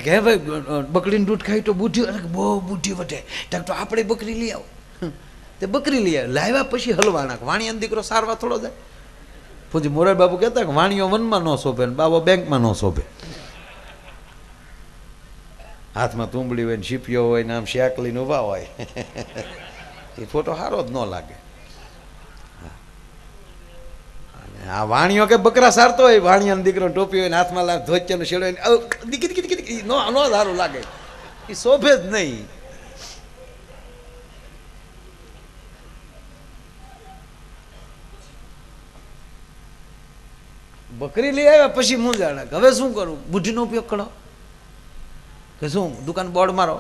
કે હે ભાઈ બકરીનું દૂધ ખાઈ તો બુદ્ધિ બહુ બુદ્ધિ વધે. તો આપણે બકરી લઈ આવો. તે બકરી લઈ આવે, લાવ્યા પછી હલવાના. વાણિયાનો દીકરો સારવા થોડો જાય. પછી મોરારી બાપુ કહેતા કે વાણિયો વનમાં ન શોભે ને બાબો બેંકમાં ન શોભે. હાથમાં તુંબડી હોય ને શીપિયો હોય ને આમ શેક લઈને ઊભા હોય એ ફોટો સારો જ ન લાગે. આ વાણિયો કે બકરા સારતો હોય, વાણિયાનો દીકરો ટોપી હોય ને હાથમાં લાવ ધ્વજનો શેડો હોય દીકી ન સારું લાગે, એ શોભે જ નહીં. બકરી લઈ આવ્યા પછી મૂંઝાણા હવે શું કરું, બુદ્ધિનો ઉપયોગ કરો કે શું દુકાન બોર્ડ મારો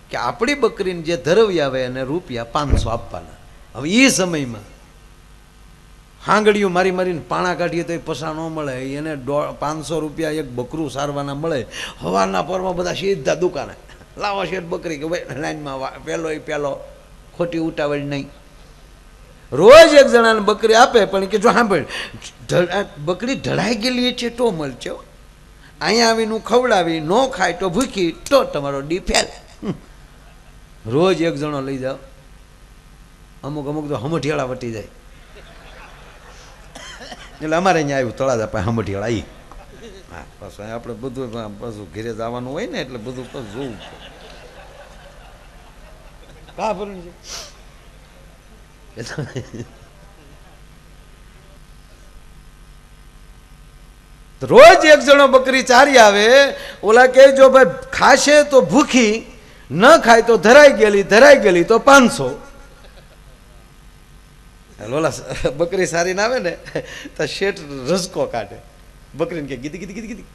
કે આપણી બકરીને જે ધરવી આવે એને રૂપિયા 500 આપવાના. હવે એ સમયમાં હાંગડીઓ મારી મારીને પાણા કાઢીએ તો એ પસા ન મળે, એને 500 રૂપિયા એક બકરું સારવાના મળે. હવારના પરમાં બધા સીધા દુકાને લાવો શેઠ બકરી કે ભાઈ લાઈનમાં પહેલો ખોટી ઉતાવળ નહીં. રોજ એક જણાને બકરી આપે પણ કે જો સાંભળ બકરી ઢળાઈ ગયેલી છે તો મળશે, અહીંયા આવીને ખવડાવી ન ખાય તો ભૂખી તો તમારો ડી ફેલ. રોજ એક જણો લઈ જાઓ. અમુક તો હમઠિયાળા વટી જાય. એટલે અમારે અહીંયા આવ્યું તળાજા પાસે હમઠિયાળા આવી. હા પાછું આપણે બધું પાછું ઘેરે જવાનું હોય ને એટલે બધું પાછું જોવું કા ભરું છે. રોજ એક જણો બકરી ચારી આવે. ઓલા કે જો ભાઈ ખાશે તો ભૂખી, ન ખાય તો ધરાઈ ગયેલી તો 500. ઓલા બકરી સારીને આવે ને તો શેઠ રસકો કાઢે બકરીને કે ગીધી.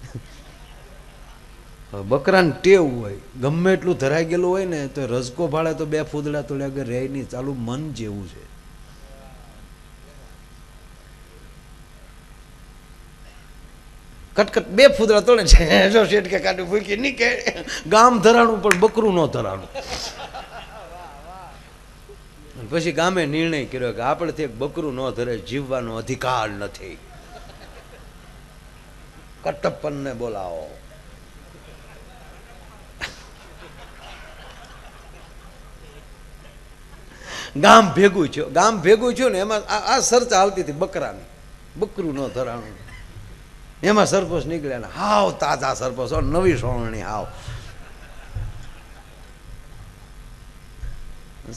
બકરાને ટેવ હોય ગમે એટલું ધરાઈ ગયેલું હોય ને તો રસકો ભાડે તો 2 ફૂદડા તોડે આગળ રહે નહીં. ચાલુ મન જેવું છે. કટકટ 2 ફૂદડા તોડે છે. જો શેઠ કે કાઢું ભૂકી નહીં કે ગામ ધરાણું પણ બકરું ન ધરાણું. પછી ગામે નિર્ણય કર્યો કે આપણેથી એક બકરું ન ધરે જીવવાનો અધિકાર નથી. કટપ્પનને બોલાવો. ગામ ભેગું થયું ને એમાં આ ચર્ચા હાલતી હતી બકરાની. બકરું ન ધરાણું. એમાં સરપંચ નીકળ્યા ને હાવ તાજા સરપંચ, નવી સોરણી હાવ.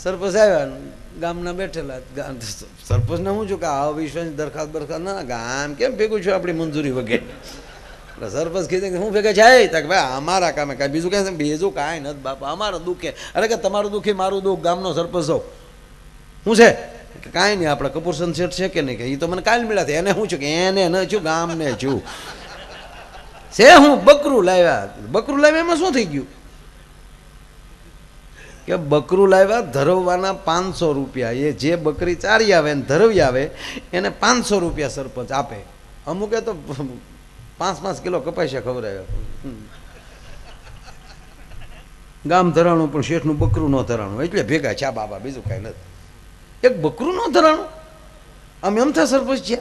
સરપંચ આવ્યા ગામના બેઠેલા. સરપંચને હું છું કે આ વિશ્વાસની દરખાસ્ત ના ગામ કેમ ભેગું છું આપણી મંજૂરી વગેરે. એટલે સરપંચ કીધે કે હું ભેગા જાય તક ભાઈ અમારા કામે કાંઈ બીજું કાંઈ બીજું કાંઈ નથી બાપા અમારું દુઃખે. અરે કે તમારું દુઃખી મારું દુઃખ ગામનો સરપંચ છો શું છે કે કાંઈ નહીં આપણે કપૂરસન શેઠ છે કે નહીં કે એ તો મને કાલ મળ્યા હતા. એને શું છું કે એને ન છું ગામને છું છે. હું બકરું લાવ્યા એમાં શું થઈ ગયું કે બકરું લાવ્યા ધરવવાના 500 રૂપિયા. એ જે બકરી ચારી આવે ને ધરવી આવે એને 500 રૂપિયા સરપંચ આપે. અમુકે તો 5-5 કિલો કપાસિયા ખવડાવ્યા. ગામ ધરાણું પણ શેઠનું બકરું ન ધરાણું એટલે ભેગા છે બાબા, બીજું કાંઈ નથી. એક બકરું ન ધરાણું આમ એમ થાય સરપંચ છે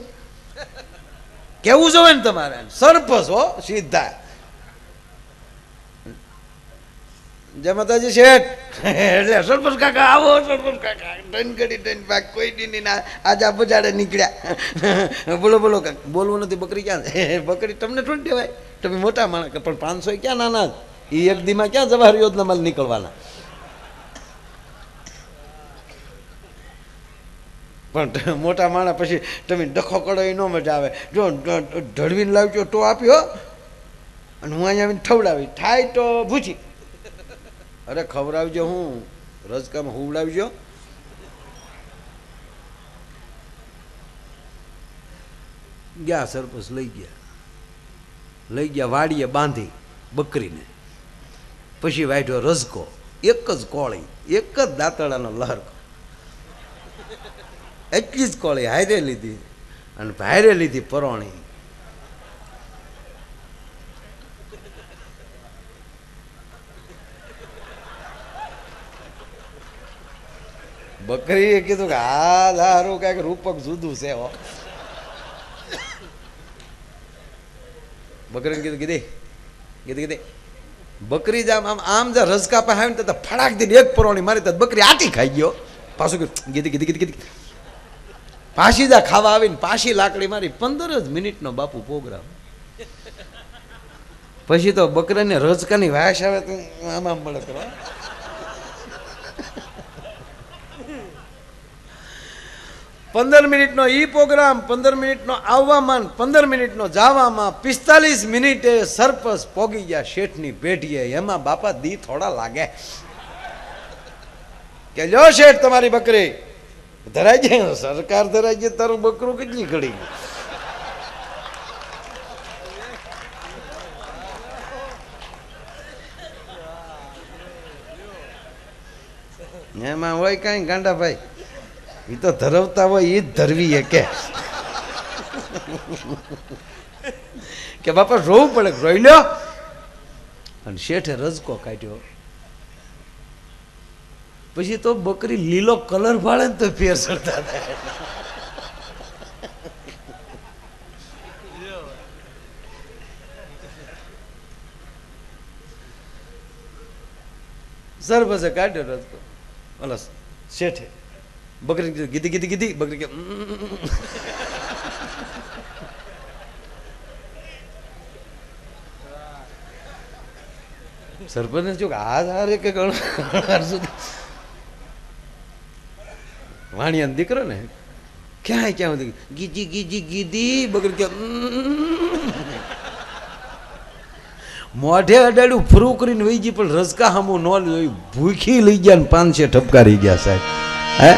કેવું જોવે ને તમારે સરપંચ હો સીધા. જય માતાજી શેઠ. એટલે સરપંચ કાકા આવો, સરપંચ કાકા ટન ભાગ કોઈ દી ના આજા બજાડે નીકળ્યા. બોલો કાકા. બોલવું નથી. બકરી ક્યાં છે? બકરી તમને થોડી દેવાય, તમે મોટા માણસ. પણ 500 ક્યાં નાના, એ એક દીમાં ક્યાં જવાહર યોજનામાં નીકળવાના. પણ મોટા માણસ પછી તમે ડખો કરો એ ન મજા આવે. જો ઢળવીને લાવજો તો આપ્યો અને હું અહીંયા આવીને ખવડાવી થાય તો ભૂચી. અરે ખવડાવજો, હું રજકામાં હુવડાવજો. ગયા સરપંચ લઈ ગયા વાડીએ બાંધી બકરીને. પછી વાઢ્યો રજકો, એક જ કોળી, એક જ દાંતડાનો લહરકો, એટલી જ કોળી હારે લીધી અને ભારે લીધી પરોણી. બકરીએ કીધું કે આ દારૂ કાંઈક રૂપક જુદું છે હો. બકરીને કીધું કીધી બકરી જ આમ આમ જે રસકા પાસે આવીને તો ફડાક દઈને એક પરોણી મારી તો બકરી આટી ખાઈ ગયો. પાછું કીધી કીધી કીધી કીધી પાછી જા ખાવા આવીને પાછી લાકડી મારી. 15 જ મિનિટનો બાપુ પ્રોગ્રામ. પછી તો બકરાને રજકાની વાસ આવે તો આમાં મળે કરવા. 15 મિનિટનો ઈ પ્રોગ્રામ, 15 મિનિટનો આવવામાં, 15 મિનિટનો જવામાં, 45 મિનિટે સરપંચ પોગી ગયા શેઠની પેઢીએ. એમાં બાપા દી થોડા લાગે કે લ્યો શેઠ તમારી બકરી ધરાઈ જાય. સરકાર ધરાઈ જાય, તારું બકરું કેટલી ઘડી. એમાં હોય કઈ ગાંડા ભાઈ, એ તો ધરવતા હોય એ જ ધરવી કે બાપા રોવું પડે. રોઈ લ્યો. અને શેઠે રજકો કાઢ્યો. પછી તો બકરી લીલો કલર ભાળે ને તો ફેર સરતા થાય. સરપંચે કાઢ્યો રજકો. ઓલા શેઠે બકરી કીધી કીધી કીધી બકરી કે સરપંચ જો હારે કે વાણિયા દીકરો ને ક્યાંય ક્યાં ગીજી ગીજી ગીધી બકરી કે મોઢે અડાડ્યું ફરું કરીને વહી ગઈ. પણ રસકા હમું ન જોયું. ભૂખી લઈ ગયા ને 500 ઠપકારી ગયા સાહેબ. હે